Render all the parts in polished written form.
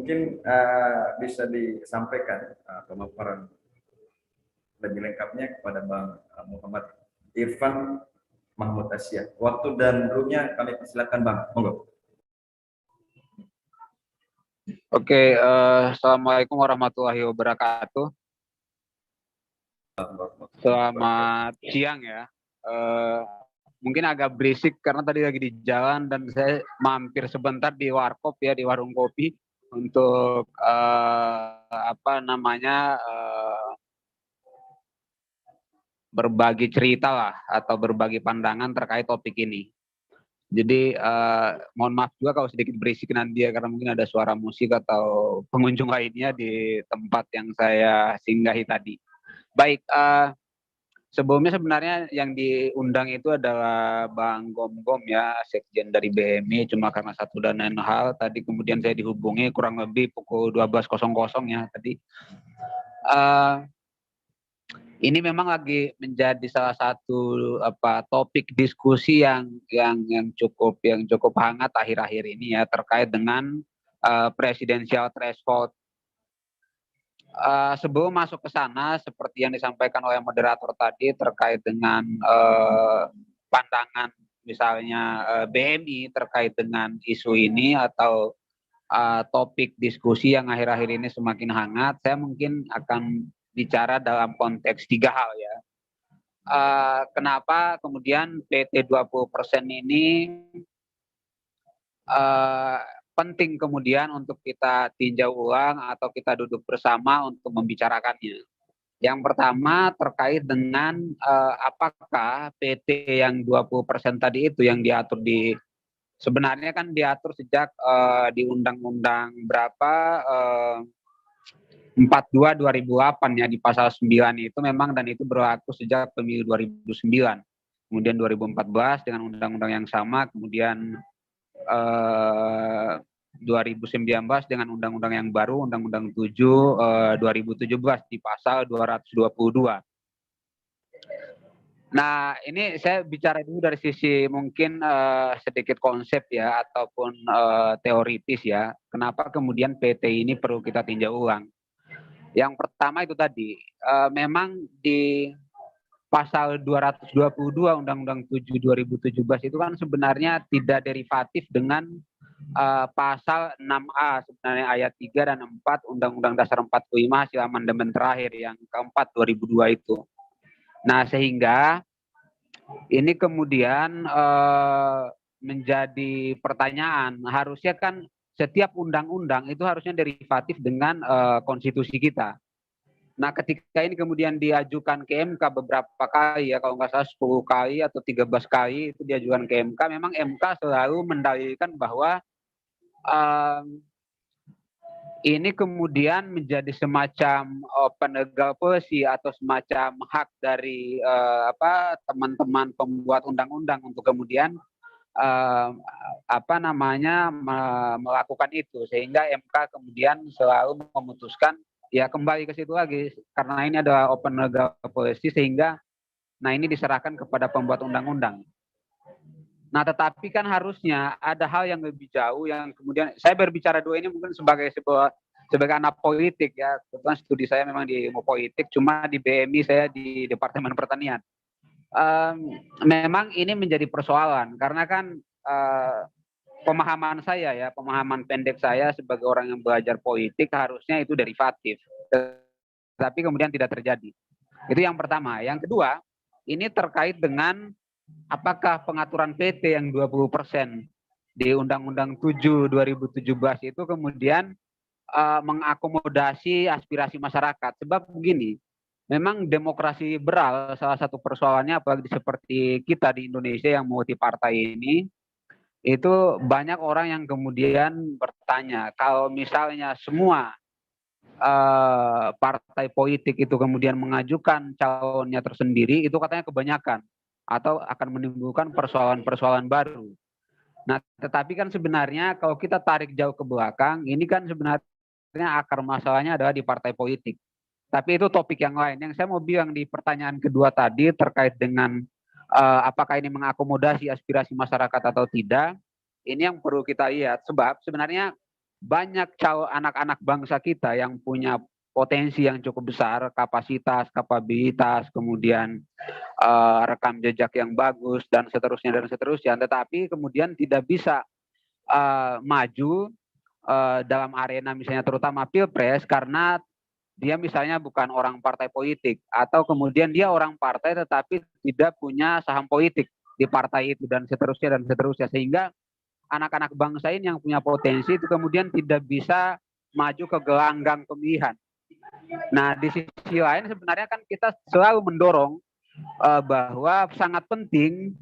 mungkin bisa disampaikan pemaparan lebih lengkapnya kepada Bang Muhammad Irfan Mahmud Asia. Waktu dan roomnya kami persilakan Bang, monggo. Oke, Assalamualaikum warahmatullahi wabarakatuh. Selamat siang ya. Mungkin agak berisik karena tadi lagi di jalan dan saya mampir sebentar di warkop ya, di warung kopi untuk berbagi cerita lah atau berbagi pandangan terkait topik ini. Jadi mohon maaf juga kalau sedikit berisik nanti ya, karena mungkin ada suara musik atau pengunjung lainnya di tempat yang saya singgahi tadi. Baik, sebelumnya sebenarnya yang diundang itu adalah Bang Gom-Gom ya, sekjen dari BMI, cuma karena satu dan lain hal tadi kemudian saya dihubungi kurang lebih pukul 12.00 ya tadi. Ini memang lagi menjadi salah satu topik diskusi yang cukup hangat akhir-akhir ini ya, terkait dengan presidensial threshold. Sebelum masuk ke sana, seperti yang disampaikan oleh moderator tadi terkait dengan pandangan misalnya BMI terkait dengan isu ini atau topik diskusi yang akhir-akhir ini semakin hangat, saya mungkin akan bicara dalam konteks 3 hal ya. Kenapa kemudian PT 20% ini penting kemudian untuk kita tinjau ulang atau kita duduk bersama untuk membicarakannya. Yang pertama terkait dengan apakah PT yang 20% tadi itu yang diatur sebenarnya kan diatur sejak di Undang-Undang berapa 42 2008 ya, di pasal 9 itu memang, dan itu berlaku sejak pemilu 2009. Kemudian 2014 dengan undang-undang yang sama, kemudian 2019 dengan undang-undang yang baru, Undang-Undang 7 2017 di pasal 222. Nah, ini saya bicara dulu dari sisi mungkin sedikit konsep ya, ataupun teoritis ya. Kenapa kemudian PT ini perlu kita tinjau ulang? Yang pertama itu tadi, memang di pasal 222 Undang-Undang 7 2017 itu kan sebenarnya tidak derivatif dengan pasal 6A sebenarnya ayat 3 dan 4 Undang-Undang Dasar 45 hasil amandemen terakhir yang keempat 2002 itu. Nah, sehingga ini kemudian menjadi pertanyaan, harusnya kan setiap undang-undang itu harusnya derivatif dengan konstitusi kita. Nah, ketika ini kemudian diajukan ke MK beberapa kali ya, kalau nggak salah 10 kali atau 13 kali itu diajukan ke MK, memang MK selalu mendalilkan bahwa ini kemudian menjadi semacam penegak policy atau semacam hak dari teman-teman pembuat undang-undang untuk kemudian melakukan itu, sehingga MK kemudian selalu memutuskan ya kembali ke situ lagi, karena ini adalah open legal policy, sehingga ini diserahkan kepada pembuat undang-undang. Nah, tetapi kan harusnya ada hal yang lebih jauh yang kemudian saya berbicara dua ini mungkin sebagai anak politik ya. Kebetulan studi saya memang di ilmu politik, cuma di BMI saya di Departemen Pertanian. Memang ini menjadi persoalan karena kan pemahaman pendek saya sebagai orang yang belajar politik harusnya itu derivatif, tapi kemudian tidak terjadi. Itu yang pertama. Yang kedua, ini terkait dengan apakah pengaturan PT yang 20% di Undang-Undang 7 2017 itu kemudian mengakomodasi aspirasi masyarakat. Sebab begini, memang demokrasi liberal salah satu persoalannya, apalagi seperti kita di Indonesia yang multi partai ini, itu banyak orang yang kemudian bertanya, kalau misalnya semua partai politik itu kemudian mengajukan calonnya tersendiri, itu katanya kebanyakan atau akan menimbulkan persoalan-persoalan baru. Nah, tetapi kan sebenarnya kalau kita tarik jauh ke belakang, ini kan sebenarnya akar masalahnya adalah di partai politik. Tapi itu topik yang lain. Yang saya mau bilang di pertanyaan kedua tadi terkait dengan apakah ini mengakomodasi aspirasi masyarakat atau tidak, ini yang perlu kita lihat. Sebab sebenarnya banyak anak-anak bangsa kita yang punya potensi yang cukup besar, kapasitas, kapabilitas, kemudian rekam jejak yang bagus dan seterusnya, tetapi kemudian tidak bisa maju dalam arena misalnya terutama pilpres karena dia misalnya bukan orang partai politik atau kemudian dia orang partai tetapi tidak punya saham politik di partai itu dan seterusnya sehingga anak-anak bangsa ini yang punya potensi itu kemudian tidak bisa maju ke gelanggang pemilihan. Nah, di sisi lain sebenarnya kan kita selalu mendorong bahwa sangat penting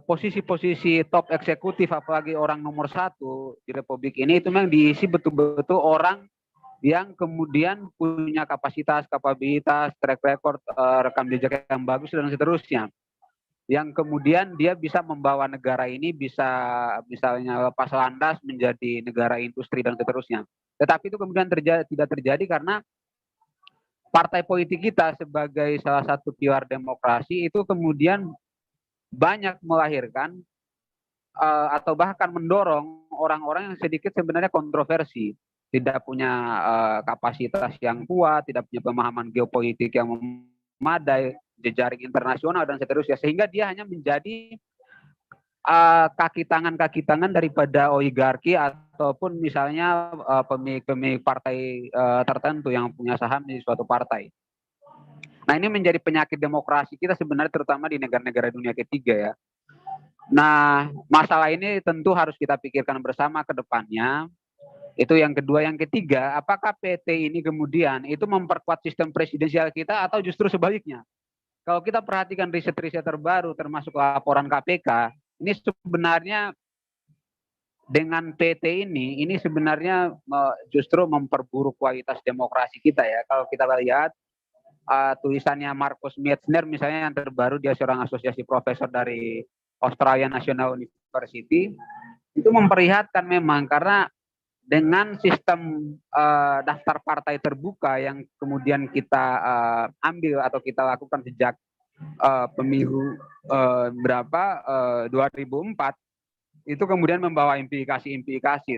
posisi-posisi top eksekutif apalagi orang nomor satu di Republik ini itu memang diisi betul-betul orang yang kemudian punya kapasitas, kapabilitas, track record, rekam jejak yang bagus dan seterusnya. Yang kemudian dia bisa membawa negara ini bisa misalnya lepas landas menjadi negara industri dan seterusnya. Tetapi itu kemudian tidak terjadi karena partai politik kita sebagai salah satu pilar demokrasi itu kemudian banyak melahirkan atau bahkan mendorong orang-orang yang sedikit sebenarnya kontroversi, tidak punya kapasitas yang kuat, tidak punya pemahaman geopolitik yang memadai, jejaring internasional dan seterusnya, sehingga dia hanya menjadi kaki tangan daripada oligarki ataupun misalnya pemilik partai tertentu yang punya saham di suatu partai. Nah, ini menjadi penyakit demokrasi kita sebenarnya terutama di negara-negara dunia ketiga ya. Nah, masalah ini tentu harus kita pikirkan bersama ke depannya. Itu yang kedua. Yang ketiga, apakah PT ini kemudian itu memperkuat sistem presidensial kita atau justru sebaliknya? Kalau kita perhatikan riset-riset terbaru termasuk laporan KPK, ini sebenarnya dengan PT ini sebenarnya justru memperburuk kualitas demokrasi kita ya. Kalau kita lihat tulisannya Marcus Metzner misalnya yang terbaru, dia seorang asosiasi profesor dari Australian National University, itu memperlihatkan memang karena dengan sistem daftar partai terbuka yang kemudian kita ambil atau kita lakukan sejak pemilu 2004 itu kemudian membawa implikasi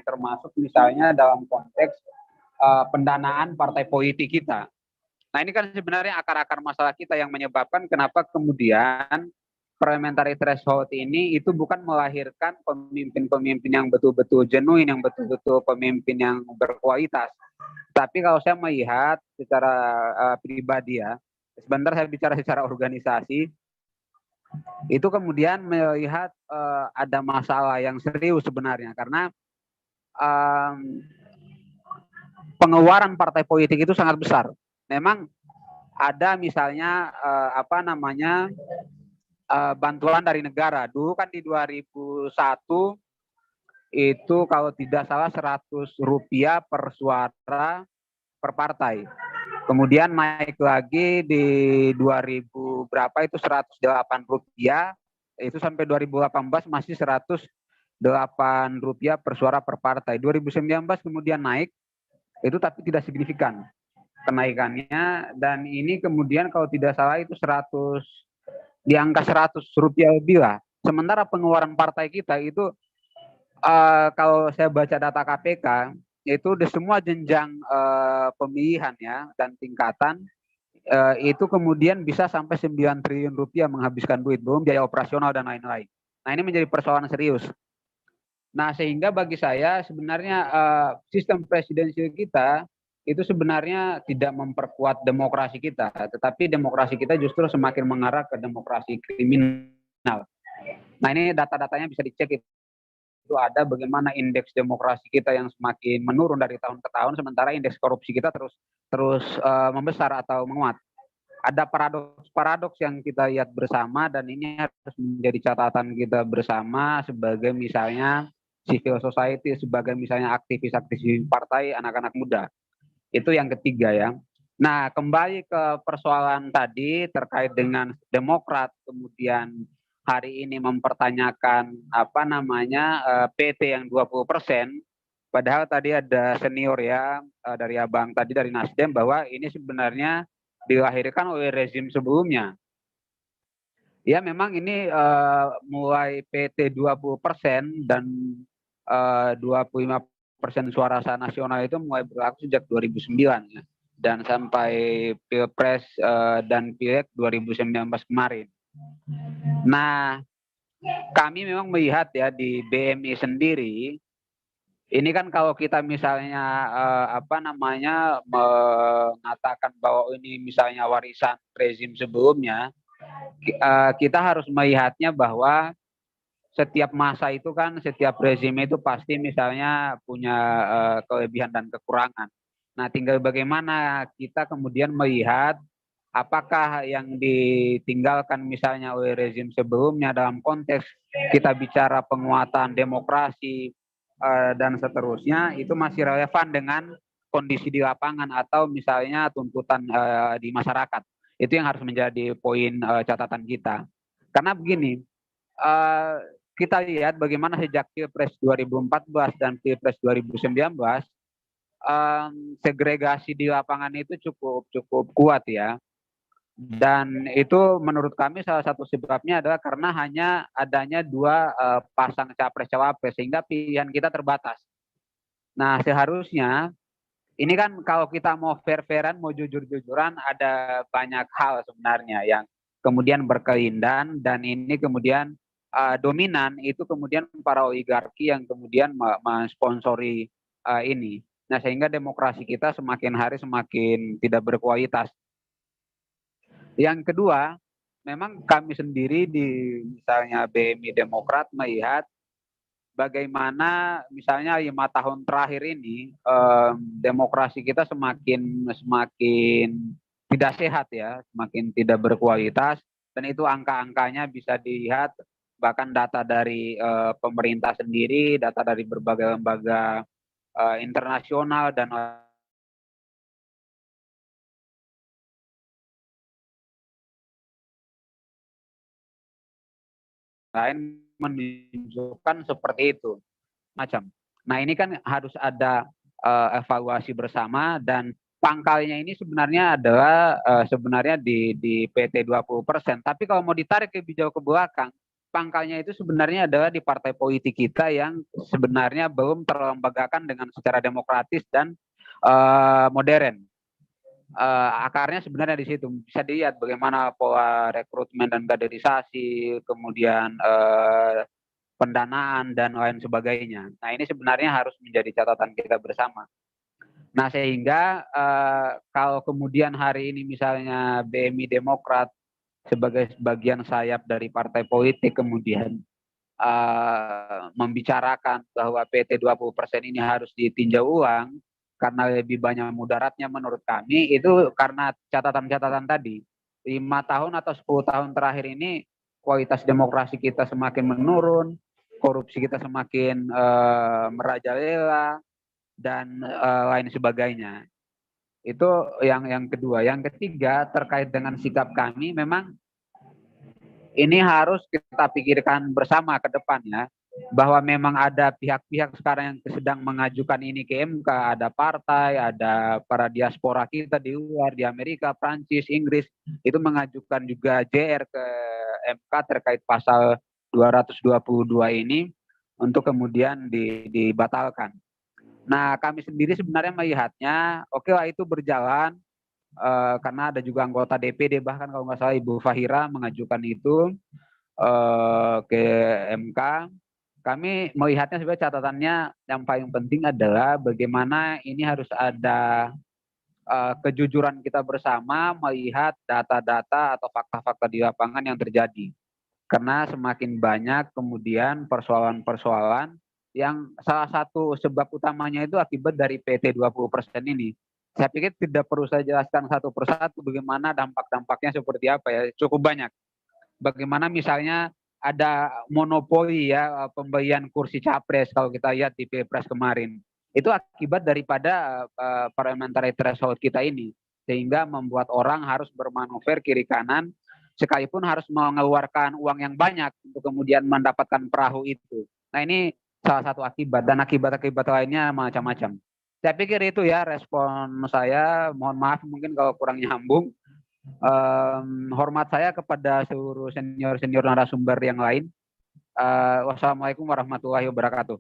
termasuk misalnya dalam konteks pendanaan partai politik kita. Nah, ini kan sebenarnya akar-akar masalah kita yang menyebabkan kenapa kemudian parliamentary threshold ini itu bukan melahirkan pemimpin-pemimpin yang betul-betul genuine, yang betul-betul pemimpin yang berkualitas. Tapi kalau saya melihat secara pribadi ya, sebentar saya bicara secara organisasi, itu kemudian melihat ada masalah yang serius sebenarnya karena pengeluaran partai politik itu sangat besar. Memang ada misalnya bantuan dari negara. Dulu kan di 2001 itu kalau tidak salah Rp100 per suara per partai. Kemudian naik lagi di 2000 berapa itu Rp108, itu sampai 2018 masih Rp108 per suara per partai. 2019 kemudian naik, itu tapi tidak signifikan kenaikannya, dan ini kemudian kalau tidak salah itu di angka Rp100 lebih lah. Sementara pengeluaran partai kita itu kalau saya baca data KPK itu di semua jenjang pemilihan ya dan tingkatan itu kemudian bisa sampai Rp9 triliun menghabiskan duit, belum biaya operasional dan lain-lain. Nah, ini menjadi persoalan serius. Nah, sehingga bagi saya sebenarnya sistem presidensial kita itu sebenarnya tidak memperkuat demokrasi kita, tetapi demokrasi kita justru semakin mengarah ke demokrasi kriminal. Nah, ini data-datanya bisa dicek, itu ada bagaimana indeks demokrasi kita yang semakin menurun dari tahun ke tahun, sementara indeks korupsi kita terus membesar atau menguat. Ada paradoks yang kita lihat bersama, dan ini harus menjadi catatan kita bersama sebagai misalnya civil society, sebagai misalnya aktivis-aktivis partai, anak-anak muda. Itu yang ketiga ya. Nah, kembali ke persoalan tadi terkait dengan Demokrat kemudian hari ini mempertanyakan PT yang 20%, padahal tadi ada senior ya dari Abang tadi dari Nasdem bahwa ini sebenarnya dilahirkan oleh rezim sebelumnya. Ya, memang ini mulai PT 20% dan 25% suara sah nasional itu mulai berlaku sejak 2009 ya, dan sampai Pilpres dan Pileg 2019 kemarin. Nah, kami memang melihat ya di BMI sendiri, ini kan kalau kita misalnya mengatakan bahwa ini misalnya warisan rezim sebelumnya, kita harus melihatnya bahwa setiap masa itu kan, setiap rezim itu pasti misalnya punya kelebihan dan kekurangan. Nah, tinggal bagaimana kita kemudian melihat apakah yang ditinggalkan misalnya oleh rezim sebelumnya dalam konteks kita bicara penguatan demokrasi dan seterusnya, itu masih relevan dengan kondisi di lapangan atau misalnya tuntutan di masyarakat. Itu yang harus menjadi poin catatan kita. Karena begini, kita lihat bagaimana sejak Pilpres 2014 dan Pilpres 2019, segregasi di lapangan itu cukup kuat ya. Dan itu menurut kami salah satu sebabnya adalah karena hanya adanya dua pasang capres-cawapres, sehingga pilihan kita terbatas. Nah, seharusnya ini kan kalau kita mau fair-fairan, mau jujur-jujuran, ada banyak hal sebenarnya yang kemudian berkelindan, dan ini kemudian dominan itu kemudian para oligarki yang kemudian mensponsori ini. Nah, sehingga demokrasi kita semakin hari semakin tidak berkualitas. Yang kedua, memang kami sendiri di misalnya BMI Demokrat melihat bagaimana misalnya 5 tahun terakhir ini demokrasi kita semakin tidak sehat ya, semakin tidak berkualitas, dan itu angka-angkanya bisa dilihat, bahkan data dari pemerintah sendiri, data dari berbagai lembaga internasional dan lain menunjukkan seperti itu macam. Nah, ini kan harus ada evaluasi bersama, dan pangkalnya ini sebenarnya adalah sebenarnya di PT 20%. Tapi kalau mau ditarik lebih jauh ke belakang, pangkalnya itu sebenarnya adalah di partai politik kita yang sebenarnya belum terlembagakan dengan secara demokratis dan modern. Akarnya sebenarnya di situ. Bisa dilihat bagaimana pola rekrutmen dan kaderisasi, kemudian pendanaan dan lain sebagainya. Nah, ini sebenarnya harus menjadi catatan kita bersama. Nah, sehingga kalau kemudian hari ini misalnya BMI Demokrat sebagai sebagian sayap dari partai politik kemudian membicarakan bahwa PT 20% ini harus ditinjau ulang karena lebih banyak mudaratnya, menurut kami itu karena catatan-catatan tadi. 5 tahun atau 10 tahun terakhir ini kualitas demokrasi kita semakin menurun, korupsi kita semakin merajalela, dan lain sebagainya. Itu yang kedua. Yang ketiga, terkait dengan sikap kami, memang ini harus kita pikirkan bersama ke depannya, bahwa memang ada pihak-pihak sekarang yang sedang mengajukan ini ke MK, ada partai, ada para diaspora kita di luar, di Amerika, Prancis, Inggris, itu mengajukan juga JR ke MK terkait pasal 222 ini untuk kemudian dibatalkan. Nah, kami sendiri sebenarnya melihatnya, oke lah itu berjalan, karena ada juga anggota DPD, bahkan kalau nggak salah Ibu Fahira mengajukan itu ke MK. Kami melihatnya sebenarnya catatannya yang paling penting adalah bagaimana ini harus ada kejujuran kita bersama melihat data-data atau fakta-fakta di lapangan yang terjadi. Karena semakin banyak kemudian persoalan-persoalan yang salah satu sebab utamanya itu akibat dari PT 20% ini. Saya pikir tidak perlu saya jelaskan satu persatu bagaimana dampak-dampaknya seperti apa ya, cukup banyak. Bagaimana misalnya ada monopoli ya pembelian kursi capres kalau kita lihat di Pilpres kemarin. Itu akibat daripada parliamentary threshold kita ini, sehingga membuat orang harus bermanuver kiri kanan, sekalipun harus mengeluarkan uang yang banyak untuk kemudian mendapatkan perahu itu. Nah, ini salah satu akibat, dan akibat-akibat lainnya macam-macam. Saya pikir itu ya respon saya. Mohon maaf mungkin kalau kurang nyambung. Hormat saya kepada seluruh senior-senior narasumber yang lain. Wassalamualaikum warahmatullahi wabarakatuh.